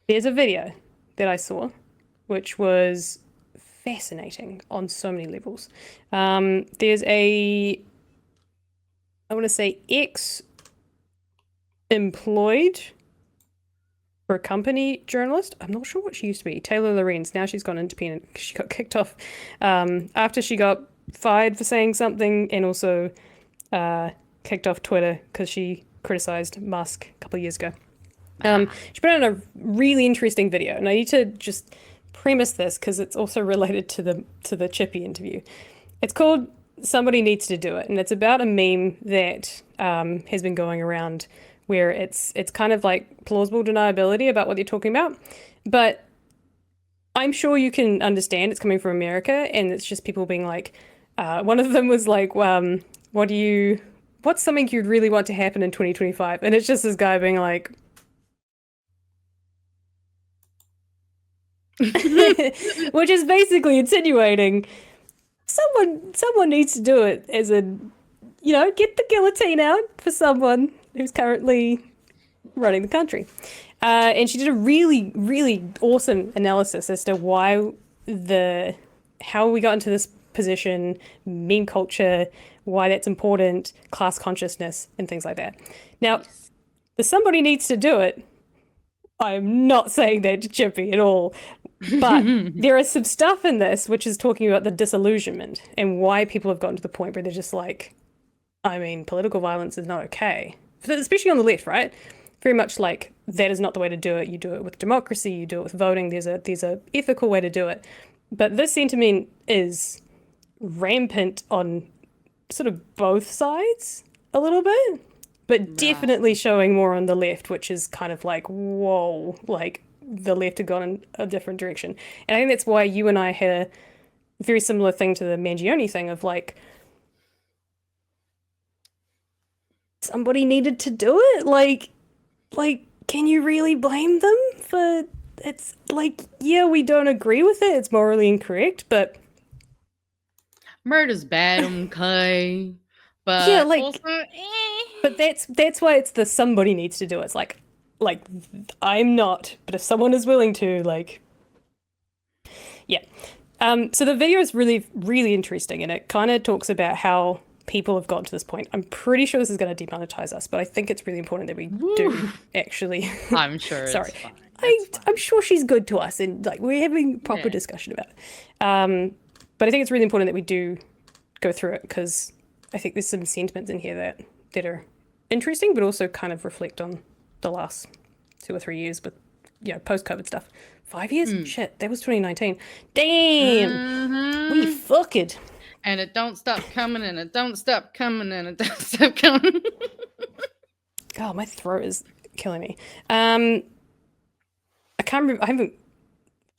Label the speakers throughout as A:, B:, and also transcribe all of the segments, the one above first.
A: There's a video that I saw, which was fascinating on so many levels. There's a, I want to say, ex-employed for a company journalist. I'm not sure what she used to be. Taylor Lorenz. Now she's gone independent because she got kicked off after she got fired for saying something, and also kicked off Twitter because she criticized Musk a couple of years ago. She put out a really interesting video, and I need to just premise this because it's also related to the Chippy interview. It's called "Somebody Needs to Do It," and it's about a meme that has been going around where it's kind of like plausible deniability about what you're talking about, but I'm sure you can understand it's coming from America, and it's just people being like, one of them was like, what's something you'd really want to happen in 2025? And it's just this guy being like, which is basically insinuating someone needs to do it, as in, get the guillotine out for someone who's currently running the country. And she did a really, really awesome analysis as to how we got into this position, meme culture, why that's important, class consciousness, and things like that. Now, the somebody needs to do it. I'm not saying that to Chippy at all, but there is some stuff in this which is talking about the disillusionment and why people have gotten to the point where they're just like, political violence is not okay, especially on the left, right? Very much like that is not the way to do it. You do it with democracy, you do it with voting. There's a ethical way to do it, but this sentiment is rampant on sort of both sides a little bit, but definitely showing more on the left, which is kind of like, whoa, like the left had gone in a different direction. And I think that's why you and I had a very similar thing to the Mangione thing of like, somebody needed to do it. Like, can you really blame them for, it's like, yeah, we don't agree with it. It's morally incorrect, but
B: murder's bad, okay. But
A: yeah, like,
B: also,
A: but that's why it's the somebody needs to do it. It's like I'm not, but if someone is willing to, like, yeah. So the video is really, really interesting, and it kind of talks about how people have gotten to this point. I'm pretty sure this is going to demonetize us, but I think it's really important that we do actually.
B: I'm sure.
A: Sorry,
B: it's fine.
A: I'm sure she's good to us, and like we're having proper discussion about it. But I think it's really important that we do go through it because I think there's some sentiments in here that are interesting, but also kind of reflect on the last 2 or 3 years with, post-COVID stuff. 5 years? Shit, that was 2019. Damn, we fucked.
B: And it don't stop coming, and it don't stop coming, and it don't stop coming.
A: God, my throat is killing me. I can't remember. I haven't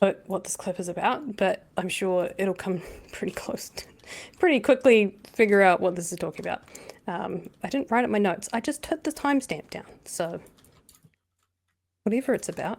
A: put what this clip is about, but I'm sure it'll come pretty close. Pretty quickly figure out what this is talking about. I didn't write up my notes. I just put the timestamp down. So whatever it's about,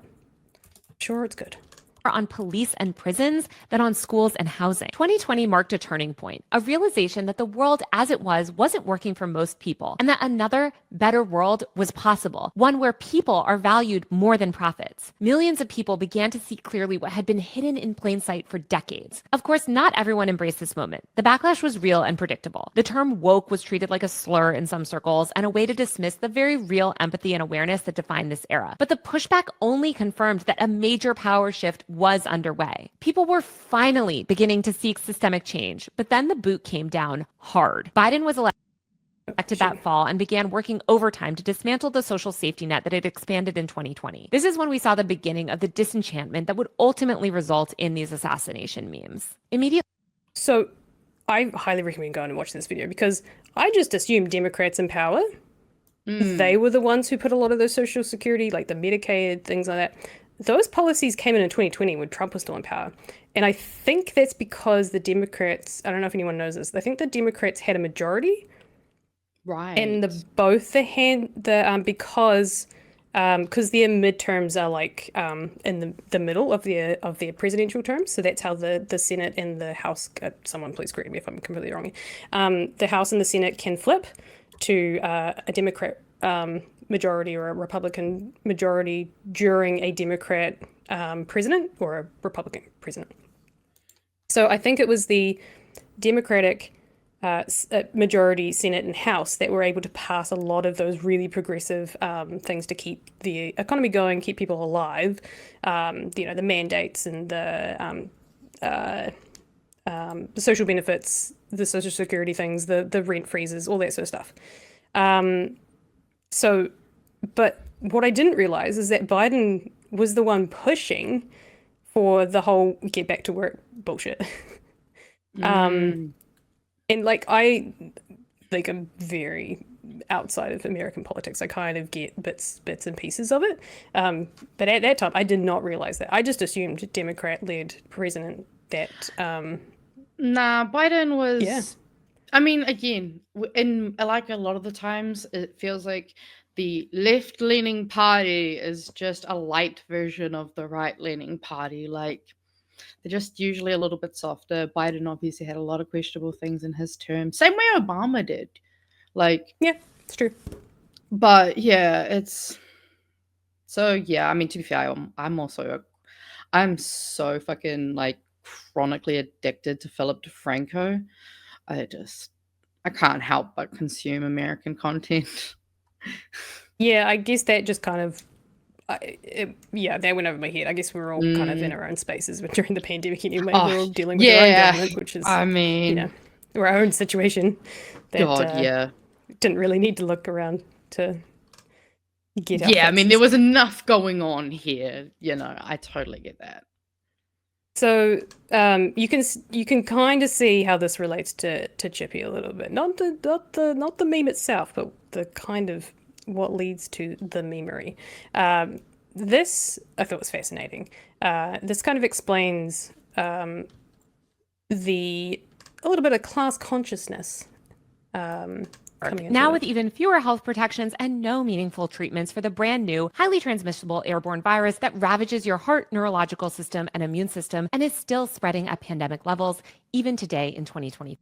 A: I'm sure it's good.
C: On police and prisons than on schools and housing. 2020 marked a turning point, a realization that the world as it wasn't working for most people, and that another, better world was possible, one where people are valued more than profits. Millions of people began to see clearly what had been hidden in plain sight for decades. Of course, not everyone embraced this moment. The backlash was real and predictable. The term woke was treated like a slur in some circles and a way to dismiss the very real empathy and awareness that defined this era. But the pushback only confirmed that a major power shift was underway. People were finally beginning to seek systemic change, but then the boot came down hard. Biden was elected that fall and began working overtime to dismantle the social safety net that had expanded in 2020. This is when we saw the beginning of the disenchantment that would ultimately result in these assassination memes. Immediately.
A: So I highly recommend going and watch this video because I just assumed Democrats in power, they were the ones who put a lot of those social security, like the Medicaid, things like that. Those policies came in 2020 when Trump was still in power. And I think that's because the Democrats, I don't know if anyone knows this, I think the Democrats had a majority.
B: Right.
A: And because their midterms are like in the middle of their presidential terms. So that's how the Senate and the House, someone please correct me if I'm completely wrong. The House and the Senate can flip to a Democrat majority or a Republican majority during a Democrat president or a Republican president. So I think it was the Democratic majority Senate and House that were able to pass a lot of those really progressive things to keep the economy going, keep people alive. The mandates and the social benefits, the social security things, the rent freezes, all that sort of stuff. But what I didn't realize is that Biden was the one pushing for the whole get back to work bullshit. And I think I'm very outside of American politics. I kind of get bits and pieces of it. But at that time, I did not realize that. I just assumed Democrat-led president that...
B: Nah, Biden was...
A: Yeah.
B: I mean, again, in like a lot of the times, it feels like the left-leaning party is just a light version of the right-leaning party. Like, they're just usually a little bit softer. Biden obviously had a lot of questionable things in his term. Same way Obama did. Like,
A: yeah, it's true.
B: But yeah, it's... So yeah, I mean, to be fair, I'm so fucking like chronically addicted to Philip DeFranco. I can't help but consume American content.
A: Yeah, I guess that just kind of, that went over my head. I guess we were all kind of in our own spaces during the pandemic anyway. We're all dealing with our own government, which is, our own situation. That, didn't really need to look around to get out.
B: Yeah, I mean, there was enough going on here. I totally get that.
A: So you can kind of see how this relates to Chippy a little bit. Not the meme itself, but the kind of what leads to the memery. This I thought was fascinating. This kind of explains a little bit of class consciousness.
C: Now with even fewer health protections and no meaningful treatments for the brand new, highly transmissible airborne virus that ravages your heart, neurological system, and immune system, and is still spreading at pandemic levels, even today in 2020.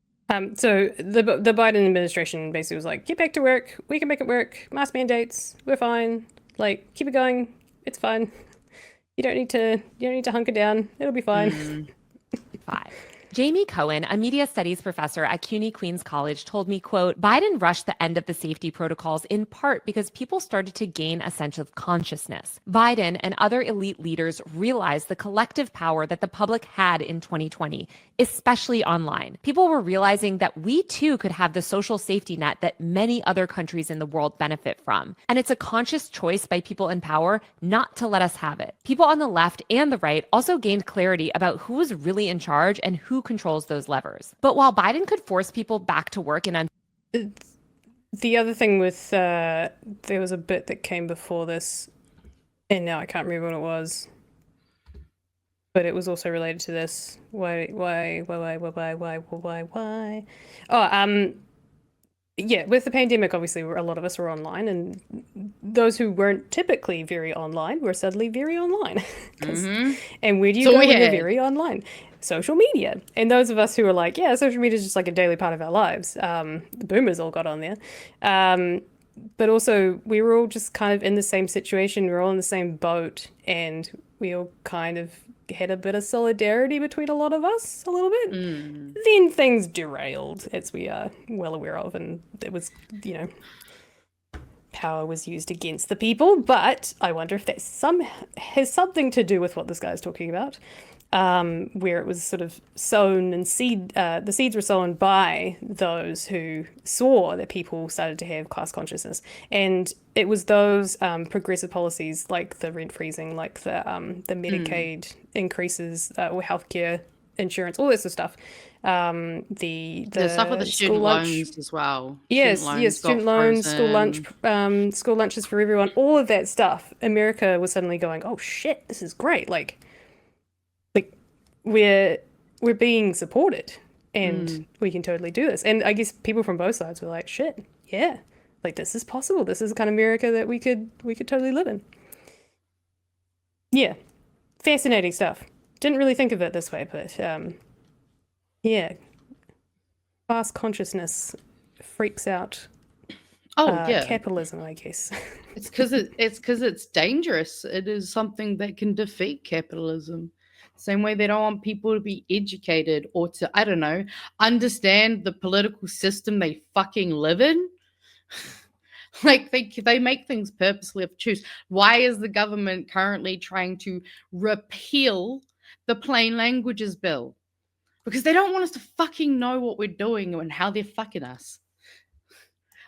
A: So the Biden administration basically was like, get back to work. We can make it work. Mask mandates. We're fine. Like, keep it going. It's fine. You don't need to hunker down. It'll be fine.
C: 5. Jamie Cohen, a media studies professor at CUNY Queens College, told me, quote, Biden rushed the end of the safety protocols in part because people started to gain a sense of consciousness. Biden and other elite leaders realized the collective power that the public had in 2020, especially online. People were realizing that we too could have the social safety net that many other countries in the world benefit from. And it's a conscious choice by people in power not to let us have it. People on the left and the right also gained clarity about who was really in charge and who controls those levers. But while Biden could force people back to work
A: the other thing with there was a bit that came before this, and now I can't remember what it was, but it was also related to this. Why? Yeah, with the pandemic, obviously, a lot of us were online, and those who weren't typically very online were suddenly very online. And where do you go when you're very online? Social media. And those of us who are like, yeah, social media is just like a daily part of our lives. The boomers all got on there. But also, we were all just kind of in the same situation. We were all in the same boat, and we all kind of had a bit of solidarity between a lot of us, a little bit. Then things derailed, as we are well aware of, and it was, power was used against the people. But I wonder if that has something to do with what this guy's talking about, where it was sort of sown and the seeds were sown by those who saw that people started to have class consciousness, and it was those progressive policies like the rent freezing, like the Medicaid increases, or healthcare insurance, all this sort of stuff. The
B: stuff with the student loans as well.
A: Yes, student loans, school lunches for everyone, all of that stuff. America was suddenly going, oh shit, this is great. Like we're being supported, and we can totally do this. And I guess people from both sides were like, shit, yeah, like this is possible. This is the kind of America that we could totally live in. Yeah, fascinating stuff. Didn't really think of it this way, but yeah, class consciousness freaks out. capitalism, I guess.
B: It's because it's dangerous. It is something that can defeat capitalism. Same way they don't want people to be educated or to, I don't know, understand the political system they fucking live in. Like they make things purposely obtuse. Why is the government currently trying to repeal the plain languages bill? Because they don't want us to fucking know what we're doing and how they're fucking us.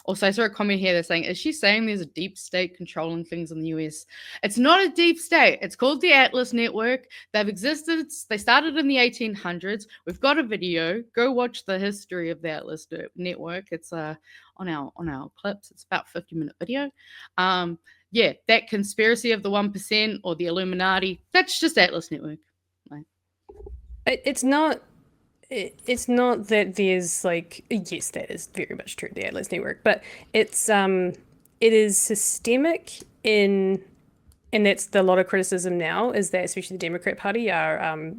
B: Also, I saw a comment here that's saying, is she saying there's a deep state controlling things in the US? It's not a deep state. It's called the Atlas Network. They've existed. They started in the 1800s. We've got a video. Go watch the history of the Atlas Network. It's on our clips. It's about a 50-minute video. Yeah, that conspiracy of the 1% or the Illuminati, that's just Atlas Network. Right.
A: It's not that there's like, yes, that is very much true, the Atlas Network, but it is systemic and that's a lot of criticism now, is that especially the Democrat Party are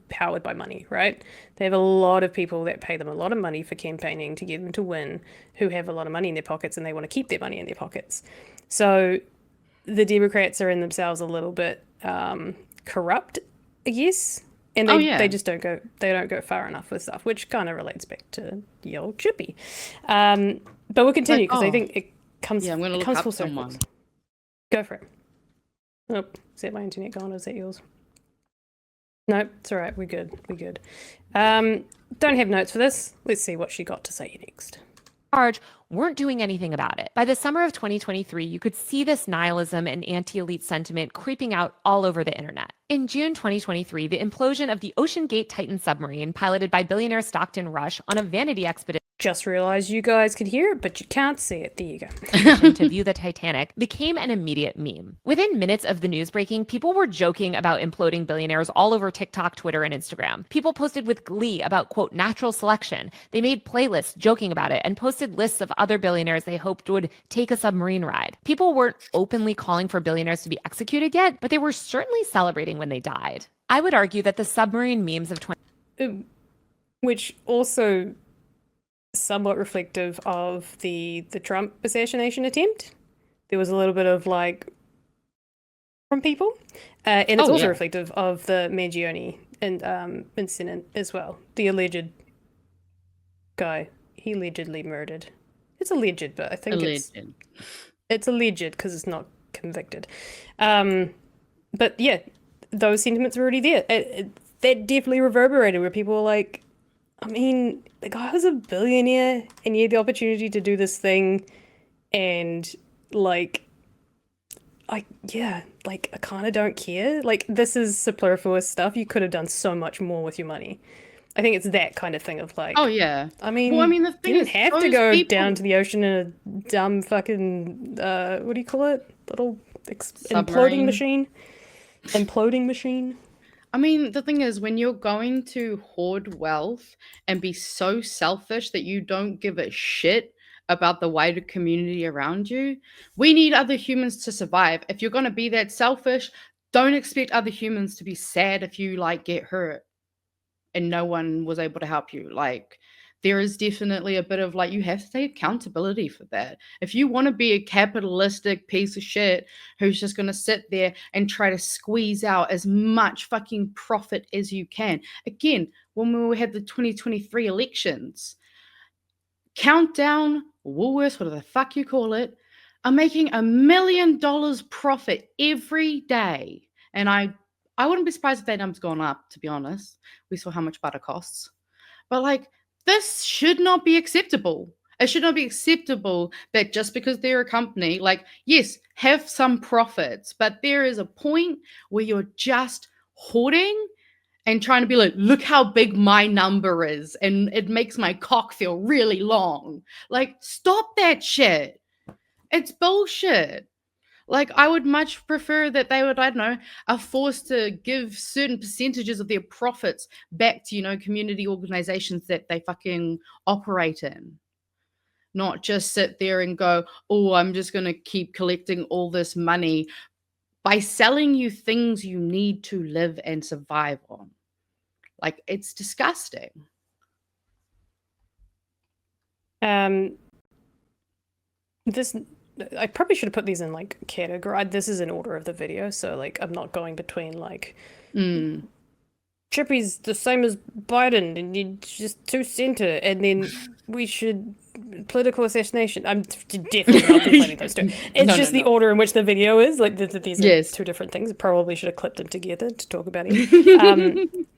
A: powered by money, right? They have a lot of people that pay them a lot of money for campaigning to get them to win, who have a lot of money in their pockets and they want to keep their money in their pockets. So the Democrats are in themselves a little bit corrupt, I guess. And they just don't go far enough with stuff, which kind of relates back to the old Chippy. But we'll continue because I think it comes.
B: Yeah, I'm going to look
A: up
B: full someone.
A: Circles. Go for it. Oh, is that my internet gone or is that yours? No, it's all right. We're good. Don't have notes for this. Let's see what she got to say next.
C: Charge weren't doing anything about it. By the summer of 2023, you could see this nihilism and anti-elite sentiment creeping out all over the internet. In June 2023, the implosion of the Oceangate Titan submarine, piloted by billionaire Stockton Rush on a vanity expedition
A: Just realized you guys could hear it, but you can't see it. There you go.
C: to view the Titanic, became an immediate meme. Within minutes of the news breaking, people were joking about imploding billionaires all over TikTok, Twitter, and Instagram. People posted with glee about, quote, natural selection. They made playlists joking about it and posted lists of other billionaires they hoped would take a submarine ride. People weren't openly calling for billionaires to be executed yet, but they were certainly celebrating when they died. I would argue that the submarine memes of
A: which also somewhat reflective of the Trump assassination attempt. There was a little bit of like from people, and it's also reflective of the Mangione and incident as well. The alleged guy, he allegedly murdered. It's alleged, but I think it's alleged because it's not convicted. But yeah, those sentiments were already there. That definitely reverberated where people were like, I mean, the guy was a billionaire and he had the opportunity to do this thing and like, I kind of don't care. Like, this is superfluous stuff. You could have done so much more with your money. I think it's that kind of thing of like,
B: oh yeah.
A: I mean,
B: the thing
A: you
B: is,
A: didn't have to go down to the ocean in a dumb fucking, what do you call it? Little imploding machine. Imploding machine.
B: I mean, the thing is, when you're going to hoard wealth and be so selfish that you don't give a shit about the wider community around you, we need other humans to survive. If you're going to be that selfish, don't expect other humans to be sad if you like get hurt and no one was able to help you. Like, there is definitely a bit of like, you have to take accountability for that. If you want to be a capitalistic piece of shit who's just going to sit there and try to squeeze out as much fucking profit as you can. Again, when we had the 2023 elections, Countdown, Woolworths, whatever the fuck you call it, are making $1 million profit every day. And I wouldn't be surprised if that number's gone up, to be honest. We saw how much butter costs. But like, this should not be acceptable. It should not be acceptable that just because they're a company, like, yes, have some profits, but there is a point where you're just hoarding and trying to be like, look how big my number is, and it makes my cock feel really long. Like, stop that shit. It's bullshit. Like, I would much prefer that they would, I don't know, are forced to give certain percentages of their profits back to, you know, community organizations that they fucking operate in. Not just sit there and go, oh, I'm just going to keep collecting all this money by selling you things you need to live and survive on. Like, it's disgusting.
A: this, I probably should have put these in like category. This is in order of the video, so like I'm not going between like Chippy's the same as Biden and you just too center, and then we should political assassination. I'm definitely not complaining those two. It's just the order in which the video is. Like these are two different things. Probably should have clipped them together to talk about it.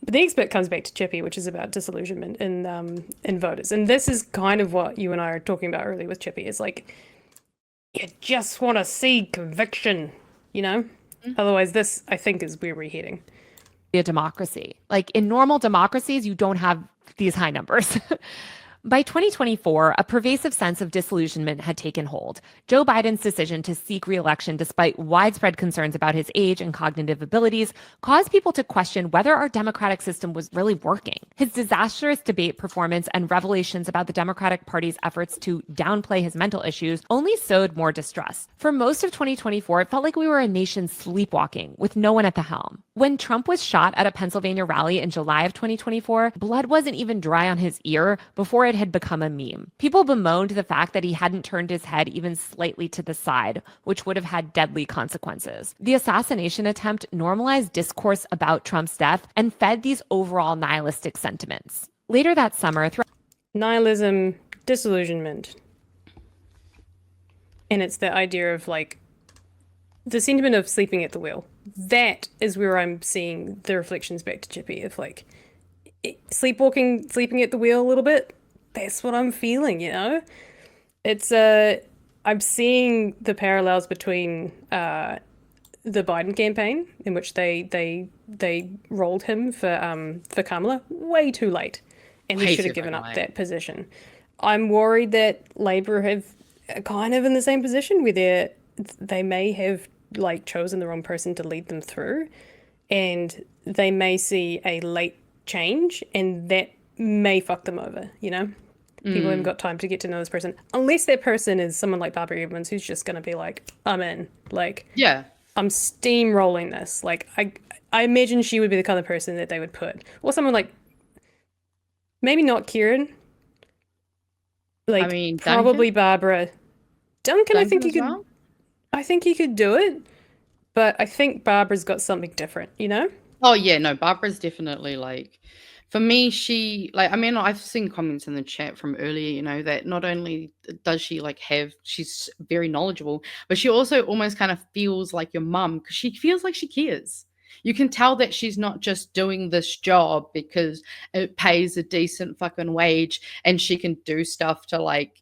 A: But the next bit comes back to Chippy, which is about disillusionment in voters, and this is kind of what you and I are talking about earlier with Chippy. It's like you just want to see conviction, you know. Otherwise, this I think is where we're heading.
C: A democracy. Like in normal democracies, you don't have these high numbers. By 2024, a pervasive sense of disillusionment had taken hold. Joe Biden's decision to seek re-election despite widespread concerns about his age and cognitive abilities caused people to question whether our democratic system was really working. His disastrous debate performance and revelations about the Democratic Party's efforts to downplay his mental issues only sowed more distrust. For most of 2024, it felt like we were a nation sleepwalking with no one at the helm. When Trump was shot at a Pennsylvania rally in July of 2024, blood wasn't even dry on his ear before it had become a meme. People bemoaned the fact that he hadn't turned his head even slightly to the side, which would have had deadly consequences. The assassination attempt normalized discourse about Trump's death and fed these overall nihilistic sentiments. Later that summer,
A: nihilism, disillusionment. And it's the idea of like the sentiment of sleeping at the wheel. That is where I'm seeing the reflections back to Chippy of like sleeping at the wheel a little bit. That's what I'm feeling, you know? It's I'm seeing the parallels between the Biden campaign, in which they rolled him for Kamala way too late, and he should have given up that position. I'm worried that Labour have kind of in the same position where they may have like chosen the wrong person to lead them through, and they may see a late change, and that may fuck them over, you know? People haven't got time to get to know this person. Unless that person is someone like Barbara Edmonds, who's just going to be like, I'm in. Like, yeah, I'm steamrolling this. Like, I imagine she would be the kind of person that they would put. Or someone like, maybe not Kieran. Like, I mean, probably Barbara. Duncan, I think he could. Well? I think he could do it. But I think Barbara's got something different, you know?
B: Oh, yeah, no, Barbara's definitely like... For me, she, like, I mean, I've seen comments in the chat from earlier, you know, that not only does she, like, she's very knowledgeable, but she also almost kind of feels like your mum, because she feels like she cares. You can tell that she's not just doing this job because it pays a decent fucking wage and she can do stuff to, like,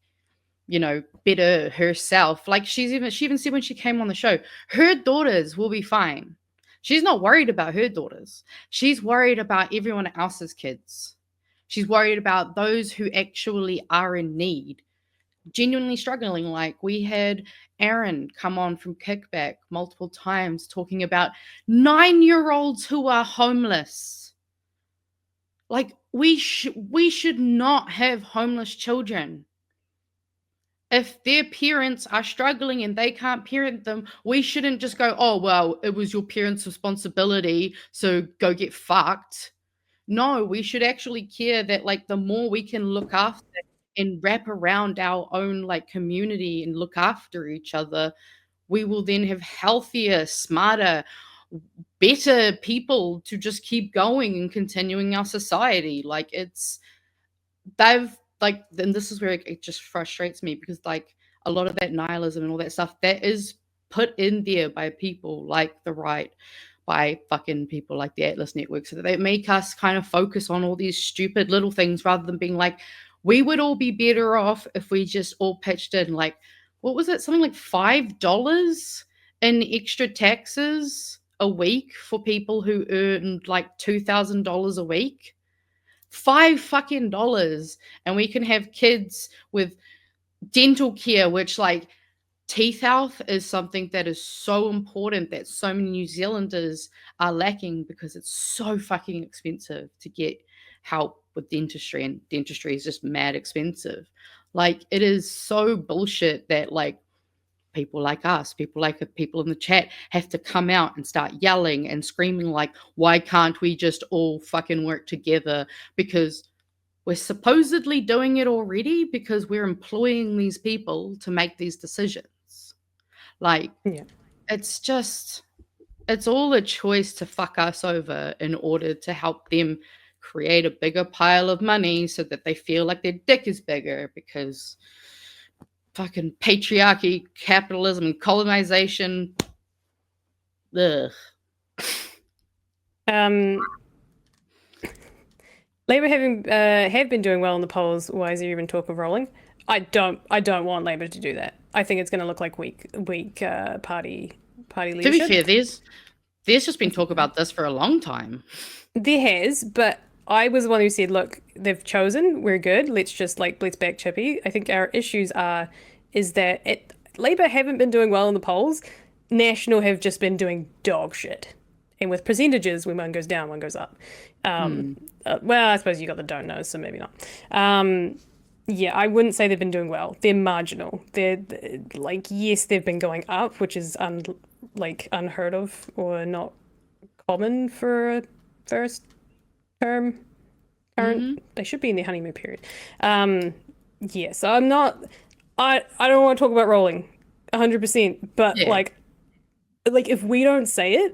B: you know, better herself. Like, she even said when she came on the show, her daughters will be fine. She's not worried about her daughters. She's worried about everyone else's kids. She's worried about those who actually are in need, genuinely struggling. Like, we had Aaron come on from Kickback multiple times talking about 9-year-olds who are homeless. Like, we should not have homeless children. If their parents are struggling and they can't parent them, we shouldn't just go, oh, well, it was your parents' responsibility, so go get fucked. No, we should actually care that, like, the more we can look after and wrap around our own, like, community and look after each other, we will then have healthier, smarter, better people to just keep going and continuing our society. Like, like, then this is where it just frustrates me, because like a lot of that nihilism and all that stuff that is put in there by people like the right, by fucking people like the Atlas Network, so that they make us kind of focus on all these stupid little things rather than being like, we would all be better off if we just all pitched in, like, what was it, something like $5 in extra taxes a week for people who earned like $2,000 a week. $5 and we can have kids with dental care, which, like, teeth health is something that is so important that so many New Zealanders are lacking because it's so fucking expensive to get help with dentistry, and dentistry is just mad expensive. Like, it is so bullshit that, like, people like us, people like people in the chat have to come out and start yelling and screaming like, why can't we just all fucking work together? Because we're supposedly doing it already because we're employing these people to make these decisions. Like,
A: Yeah.
B: it's all a choice to fuck us over in order to help them create a bigger pile of money so that they feel like their dick is bigger, because fucking patriarchy, capitalism, and colonization. Ugh.
A: Labour have been doing well in the polls. Why is there even talk of rolling? I don't want Labour to do that. I think it's going to look like weak party leadership.
B: To be fair, there's just been talk about this for a long time.
A: There has, but I was the one who said, look, they've chosen, we're good, let's back Chippy. I think our issues is that Labour haven't been doing well in the polls. National have just been doing dog shit. And with percentages, when one goes down, one goes up. Well, I suppose you got the don't know, so maybe not. Yeah, I wouldn't say they've been doing well. They're marginal. They're like, yes, they've been going up, which is unheard of or not common for a first term current. They should be in their honeymoon period. Yeah, so I don't want to talk about rolling 100%, but
B: Yeah.
A: like if we don't say it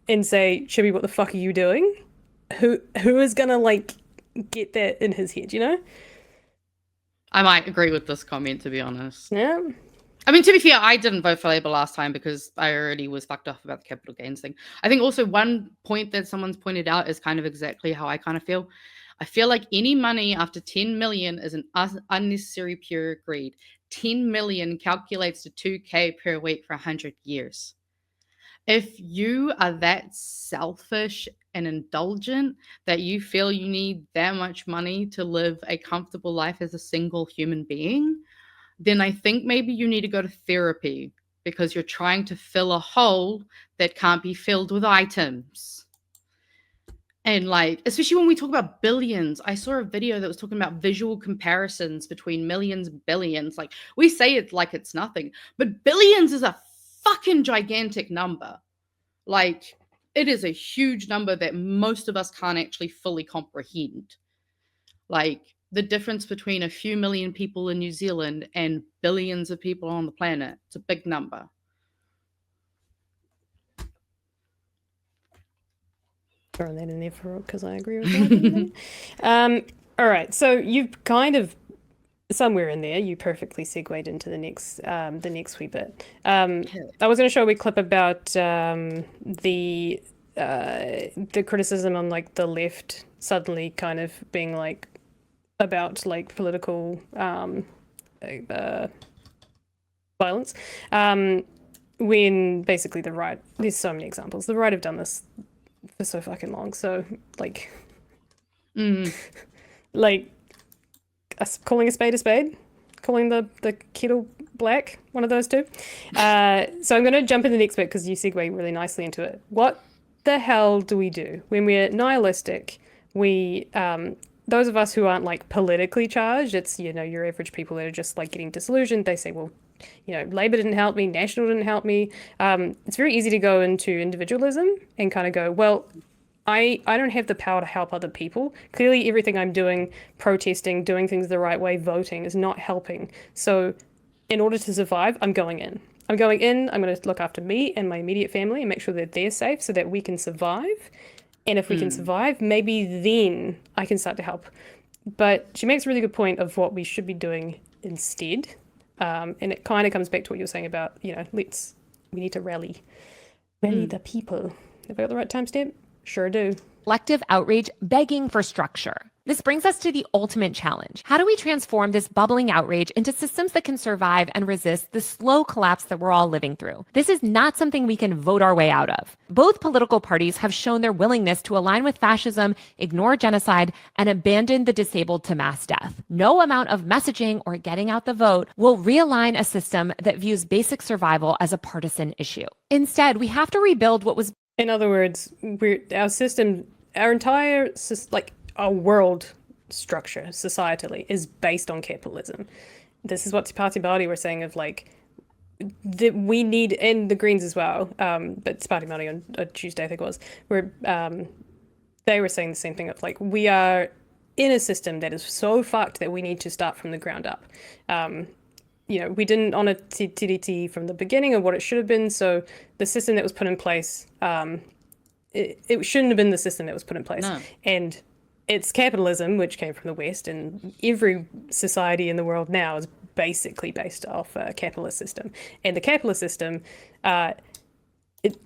A: and say, Chibi, what the fuck are you doing? Who is gonna like get that in his head, you know?
B: I might agree with this comment, to be honest.
A: Yeah.
B: I mean, to be fair, I didn't vote for Labour last time because I already was fucked off about the capital gains thing. I think also one point that someone's pointed out is kind of exactly how I kind of feel. I feel like any money after 10 million is an unnecessary pure greed. 10 million calculates to 2K per week for 100 years. If you are that selfish and indulgent that you feel you need that much money to live a comfortable life as a single human being, then I think maybe you need to go to therapy because you're trying to fill a hole that can't be filled with items. And like, especially when we talk about billions, I saw a video that was talking about visual comparisons between millions and billions. Like, we say it like it's nothing, but billions is a fucking gigantic number. Like, it is a huge number that most of us can't actually fully comprehend. Like, the difference between a few million people in New Zealand and billions of people on the planet, it's a big number.
A: Throwing that in there because I agree with that. All right, so you've kind of somewhere in there you perfectly segued into the next wee bit. I was going to show a wee clip about the criticism on like the left suddenly kind of being like about like political violence, when basically the right, there's so many examples, the right have done this for so fucking long. So like like calling a spade, calling the kettle black, one of those two. So I'm going to jump in the next bit because you segue really nicely into it. What the hell do we do when we're nihilistic? We those of us who aren't like politically charged, it's, you know, your average people that are just like getting disillusioned. They say, well, you know, Labour didn't help me, National didn't help me. It's very easy to go into individualism and kind of go, well, I don't have the power to help other people. Clearly everything I'm doing, protesting, doing things the right way, voting, is not helping. So in order to survive, I'm going in. I'm going to look after me and my immediate family and make sure that they're safe so that we can survive. And if we can survive, maybe then I can start to help. But she makes a really good point of what we should be doing instead. And it kind of comes back to what you're saying about, you know, we need to rally the people. Have I got the right timestamp? Sure do.
C: Collective outrage begging for structure. This brings us to the ultimate challenge. How do we transform this bubbling outrage into systems that can survive and resist the slow collapse that we're all living through? This is not something we can vote our way out of. Both political parties have shown their willingness to align with fascism, ignore genocide, and abandon the disabled to mass death. No amount of messaging or getting out the vote will realign a system that views basic survival as a partisan issue. Instead, we have to rebuild what was...
A: In other words, our entire our world structure societally is based on capitalism. This is what Te Pāti Māori were saying of like that we need, and the Greens as well, but Te Pāti Māori on Tuesday I think it was, where they were saying the same thing of like we are in a system that is so fucked that we need to start from the ground up. We didn't honor TDT from the beginning of what it should have been, so the system that was put in place, it shouldn't have been the system that was put in place.
B: No.
A: And it's capitalism, which came from the West, and every society in the world now is basically based off a capitalist system. And the capitalist system,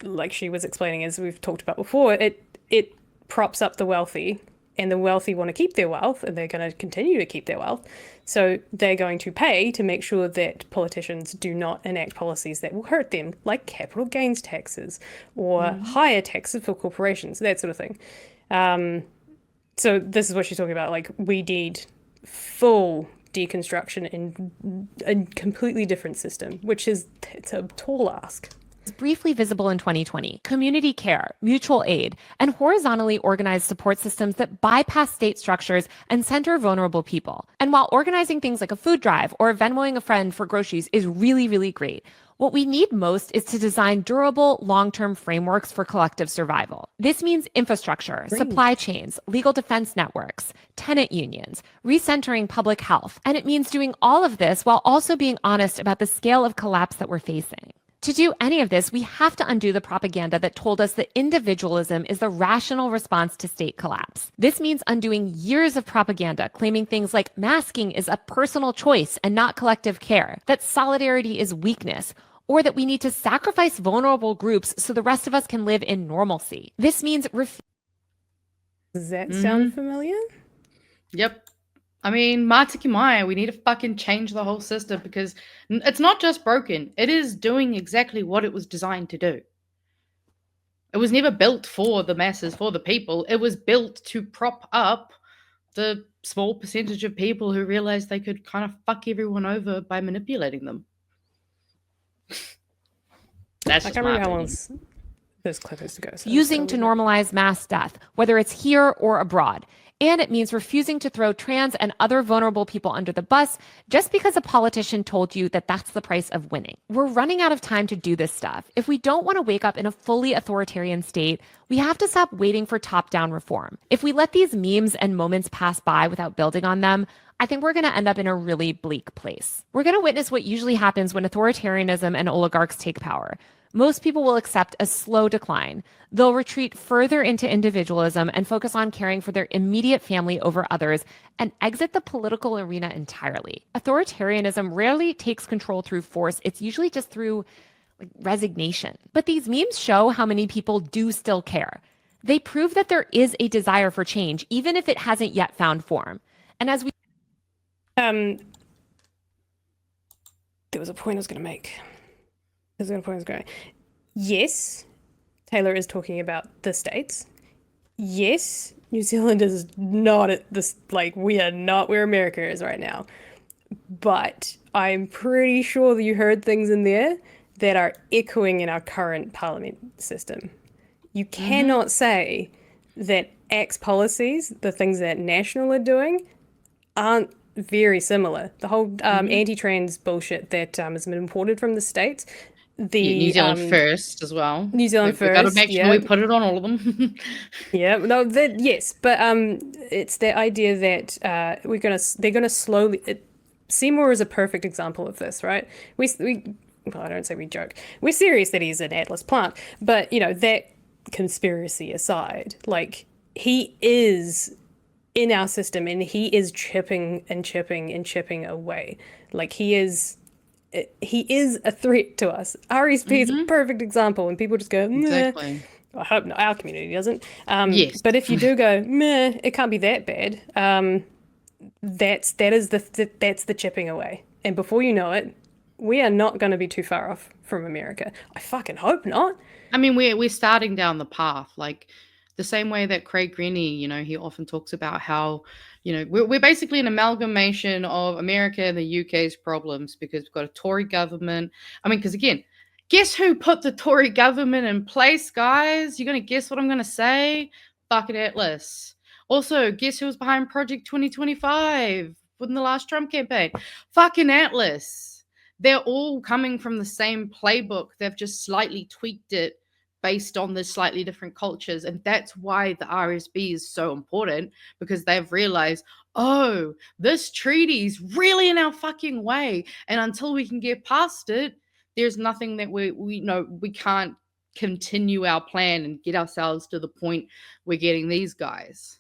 A: like she was explaining, as we've talked about before, it props up the wealthy, and the wealthy want to keep their wealth, and they're going to continue to keep their wealth. So they're going to pay to make sure that politicians do not enact policies that will hurt them, like capital gains taxes or higher taxes for corporations, that sort of thing. So this is what she's talking about. Like, we need full deconstruction in a completely different system, which is, it's a tall ask.
C: Briefly visible in 2020, community care, mutual aid, and horizontally organized support systems that bypass state structures and center vulnerable people. And while organizing things like a food drive or Venmoing a friend for groceries is really, really great, what we need most is to design durable, long-term frameworks for collective survival. This means infrastructure, supply chains, legal defense networks, tenant unions, recentering public health. And it means doing all of this while also being honest about the scale of collapse that we're facing. To do any of this, we have to undo the propaganda that told us that individualism is the rational response to state collapse. This means undoing years of propaganda claiming things like masking is a personal choice and not collective care, that solidarity is weakness, or that we need to sacrifice vulnerable groups so the rest of us can live in normalcy. This means
A: Does that sound familiar?
B: Yep. I mean, Matiki Maya, we need to fucking change the whole system because it's not just broken. It is doing exactly what it was designed to do. It was never built for the masses, for the people. It was built to prop up the small percentage of people who realized they could kind of fuck everyone over by manipulating them. That's
A: I
B: just
A: can't
B: my
A: remember how
B: opinion.
A: long this clip is to go. So
C: using to normalize mass death, whether it's here or abroad. And it means refusing to throw trans and other vulnerable people under the bus just because a politician told you that that's the price of winning. We're running out of time to do this stuff. If we don't want to wake up in a fully authoritarian state, we have to stop waiting for top-down reform. If we let these memes and moments pass by without building on them, I think we're going to end up in a really bleak place. We're going to witness what usually happens when authoritarianism and oligarchs take power. Most people will accept a slow decline. They'll retreat further into individualism and focus on caring for their immediate family over others and exit the political arena entirely. Authoritarianism rarely takes control through force. It's usually just through resignation. But these memes show how many people do still care. They prove that there is a desire for change, even if it hasn't yet found form. And as we...
A: There was a point I was going to make. Yes, Taylor is talking about the States. Yes, New Zealand is not at this, like, we are not where America is right now. But I'm pretty sure that you heard things in there that are echoing in our current parliament system. You cannot say that X policies, the things that National are doing, aren't very similar. The whole anti-trans bullshit that has been imported from the States.
B: New Zealand first as well.
A: New Zealand
B: We've got to
A: first,
B: make sure we put it on all of them.
A: Yeah, no, yes, but it's the idea that they're gonna slowly. Seymour is a perfect example of this, right? Well, I don't say we joke. We're serious that he's an Atlas plant, but that conspiracy aside, like, he is in our system and he is chipping away. Like, he is a threat to us. RSP is a perfect example, and people just go, meh.
B: Exactly.
A: I hope not. Our community doesn't.
B: Yes.
A: But if you do go, meh, it can't be that bad. That's the chipping away, and before you know it, we are not going to be too far off from America. I fucking hope not.
B: I mean, we're starting down the path, like the same way that Craig Rennie, he often talks about how, we're basically an amalgamation of America and the UK's problems because we've got a Tory government. I mean, because again, guess who put the Tory government in place, guys? You're going to guess what I'm going to say? Fucking Atlas. Also, guess who was behind Project 2025 within the last Trump campaign? Fucking Atlas. They're all coming from the same playbook. They've just slightly tweaked it based on the slightly different cultures. And that's why the RSB is so important, because they've realized, oh, this treaty's really in our fucking way. And until we can get past it, there's nothing that we know we can't continue our plan and get ourselves to the point we're getting these guys.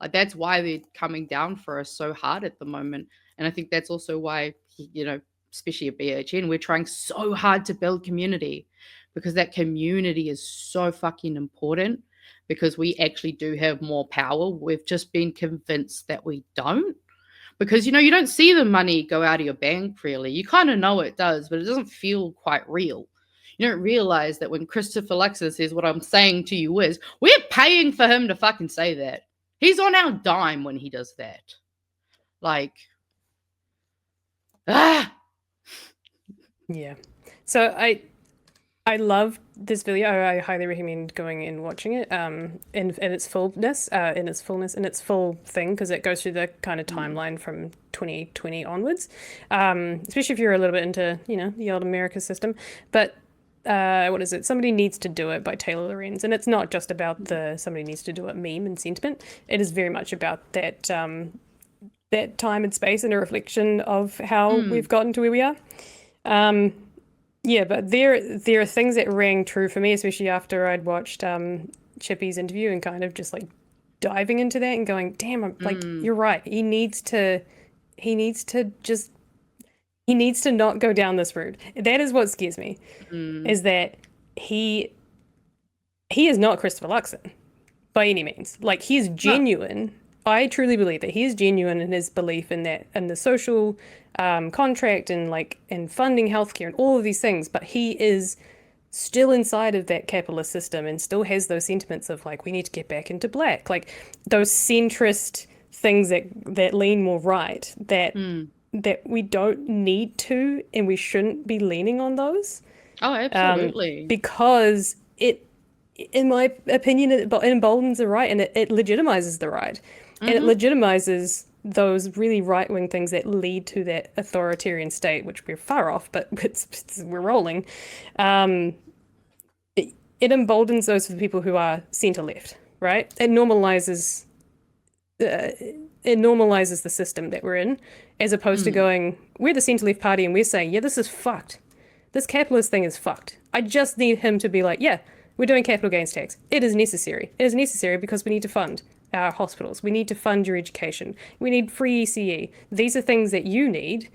B: Like, that's why they're coming down for us so hard at the moment. And I think that's also why, especially at BHN, we're trying so hard to build community, because that community is so fucking important, because we actually do have more power. We've just been convinced that we don't, because, you don't see the money go out of your bank really. You kind of know it does, but it doesn't feel quite real. You don't realize that when Christopher Luxon says, what I'm saying to you is, we're paying for him to fucking say that. He's on our dime when he does that. Like,
A: Yeah. So I love this video. I highly recommend going and watching it in its fullness, in its full thing, because it goes through the kind of timeline from 2020 onwards, especially if you're a little bit into, the old America system. But what is it? Somebody Needs to Do It by Taylor Lorenz. And it's not just about the somebody needs to do it meme and sentiment. It is very much about that that time and space and a reflection of how we've gotten to where we are. Yeah, but there are things that rang true for me, especially after I'd watched Chippy's interview and kind of just like diving into that and going, damn, I'm like, you're right. He needs to not go down this route. That is what scares me, is that he is not Christopher Luxon by any means. Like, he is genuine. No. I truly believe that he is genuine in his belief in that, in the social contract and funding healthcare and all of these things, but he is still inside of that capitalist system and still has those sentiments of we need to get back into black, those centrist things that lean more right, that we don't need to, and we shouldn't be leaning on those.
B: Oh, absolutely.
A: Because it, in my opinion, it emboldens the right, and it legitimizes the right. And it legitimizes those really right-wing things that lead to that authoritarian state, which we're far off, but we're rolling. It emboldens those for the people who are centre-left, right? It normalizes the system that we're in, as opposed to going, we're the centre-left party and we're saying, yeah, this is fucked. This capitalist thing is fucked. I just need him to be like, yeah, we're doing capital gains tax. It is necessary. It is necessary because we need to fund our hospitals. We need to fund your education. We need free ECE. These are things that you need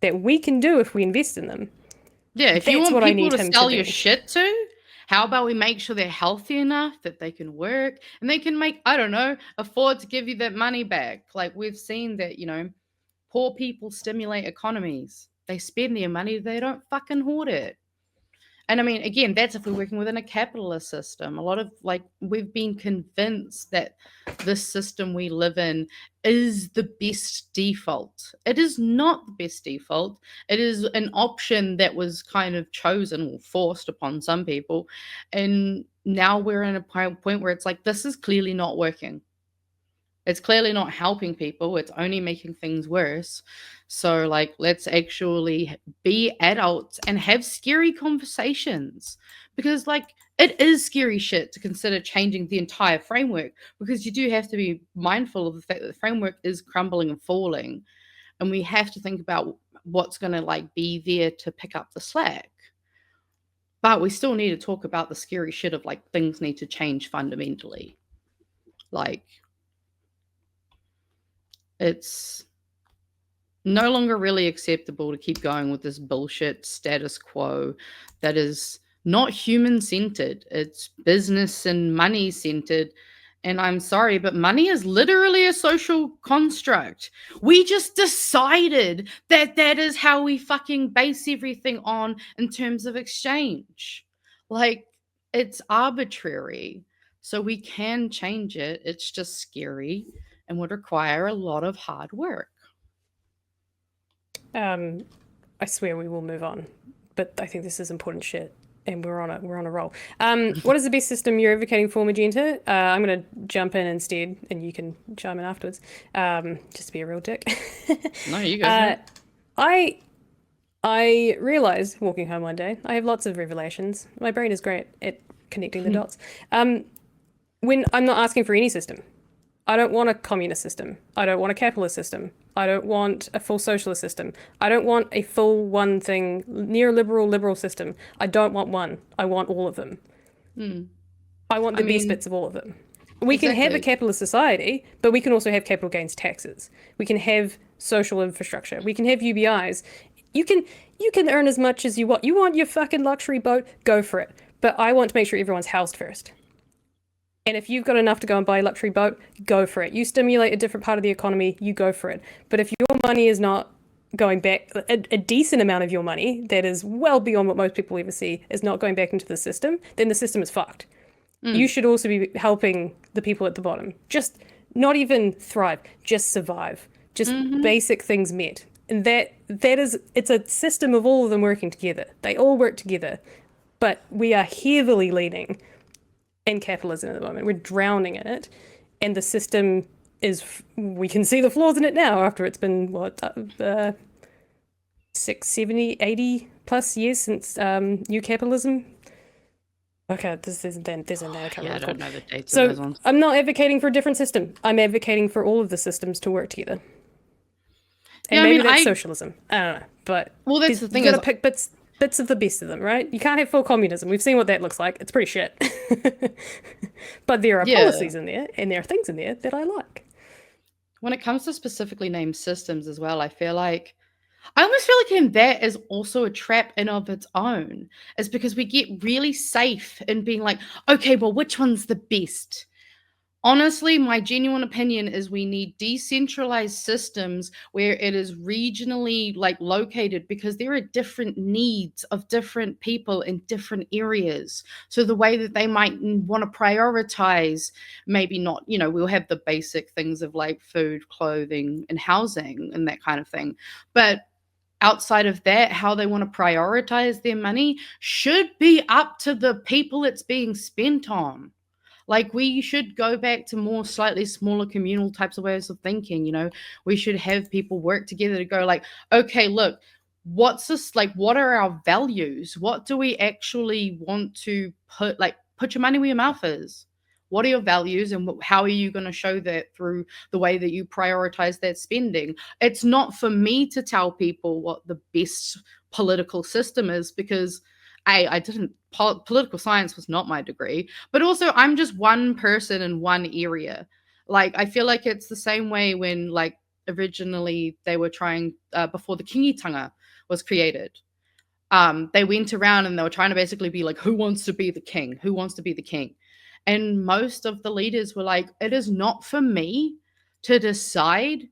A: that we can do if we invest in them.
B: Yeah, if you want people to sell your shit to, how about we make sure they're healthy enough that they can work and they can afford to give you that money back. Like, we've seen that, poor people stimulate economies. They spend their money, they don't fucking hoard it. And I mean, again, that's if we're working within a capitalist system. A lot of we've been convinced that this system we live in is the best default. It is not the best default. It is an option that was kind of chosen or forced upon some people. And now we're in a point where it's this is clearly not working. It's clearly not helping people. It's only making things worse. So, let's actually be adults and have scary conversations. Because, it is scary shit to consider changing the entire framework, because you do have to be mindful of the fact that the framework is crumbling and falling. And we have to think about what's going to, be there to pick up the slack. But we still need to talk about the scary shit of, things need to change fundamentally. It's no longer really acceptable to keep going with this bullshit status quo that is not human-centered. It's business and money-centered. And I'm sorry, but money is literally a social construct. We just decided that that is how we fucking base everything on in terms of exchange. It's arbitrary. So we can change it. It's just scary and would require a lot of hard work.
A: I swear we will move on, but I think this is important shit, and we're on a roll. What is the best system you're advocating for, Magenta? I'm gonna jump in instead, and you can chime in afterwards. Just to be a real dick.
B: No, you go.
A: I realized walking home one day, I have lots of revelations. My brain is great at connecting the dots. When I'm not asking for any system. I don't want a communist system. I don't want a capitalist system. I don't want a full socialist system. I don't want a full one thing, neoliberal, liberal system. I don't want one. I want all of them. I want the best bits of all of them. We can have a capitalist society, but we can also have capital gains taxes. We can have social infrastructure. We can have UBIs. You can earn as much as you want. You want your fucking luxury boat? Go for it. But I want to make sure everyone's housed first. And if you've got enough to go and buy a luxury boat, go for it. You stimulate a different part of the economy, you go for it. But if your money is not going back, a decent amount of your money that is well beyond what most people ever see is not going back into the system, then the system is fucked. You should also be helping the people at the bottom. Just not even thrive, just survive. Just basic things met. And it's a system of all of them working together. They all work together. But we are heavily leaning in capitalism at the moment. We're drowning in it. And the system we can see the flaws in it now after it's been, 70, 80 plus years since new capitalism. Okay, there's a name. I don't know the dates of those ones. I'm not advocating for a different system. I'm advocating for all of the systems to work together. And maybe that's socialism. I don't know. But
B: that's the thing.
A: You got to pick bits of the best of them, right? You can't have full communism. We've seen what that looks like. It's pretty shit. But there are policies in there, and there are things in there that I like.
B: When it comes to specifically named systems as well, I almost feel like in that is also a trap in of its own. Is because we get really safe in being like, okay, well, which one's the best? Honestly, my genuine opinion is we need decentralized systems where it is regionally located, because there are different needs of different people in different areas. So the way that they might want to prioritize, maybe not, we'll have the basic things of food, clothing, and housing and that kind of thing. But outside of that, how they want to prioritize their money should be up to the people it's being spent on. We should go back to more slightly smaller communal types of ways of thinking. We should have people work together to go okay, look, what's this, what are our values? What do we actually want to put your money where your mouth is? What are your values, and how are you going to show that through the way that you prioritize that spending? It's not for me to tell people what the best political system is, because I didn't, political science was not my degree, but also I'm just one person in one area. I feel like it's the same way when originally they were trying, before the kingitanga was created, they went around and they were trying to basically be who wants to be the king? Who wants to be the king? And most of the leaders were it is not for me to decide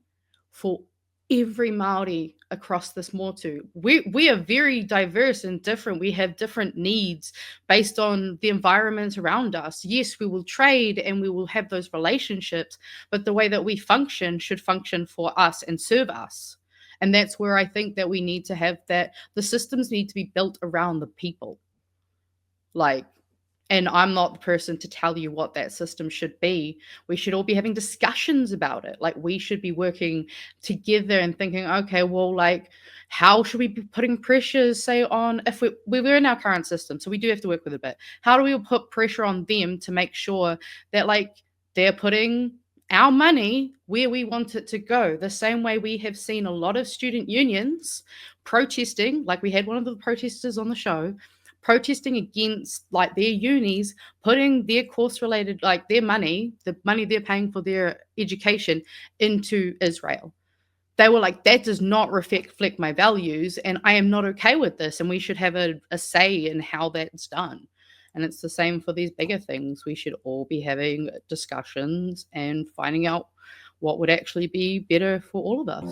B: for every Maori across this motu. We are very diverse and different. We have different needs based on the environment around us. Yes, we will trade and we will have those relationships, but the way that we function should function for us and serve us. And that's where I think that we need to have that. The systems need to be built around the people. And I'm not the person to tell you what that system should be. We should all be having discussions about it. We should be working together and thinking, okay, well, how should we be putting pressures, say, on, if we're in our current system, so we do have to work with it a bit. How do we put pressure on them to make sure that they're putting our money where we want it to go? The same way we have seen a lot of student unions protesting, we had one of the protesters on the show, protesting against their unis putting their course related, their money, the money they're paying for their education, into Israel. They were that does not reflect my values, and I am not okay with this, and we should have a say in how that's done. And it's the same for these bigger things. We should all be having discussions and finding out what would actually be better for all of us.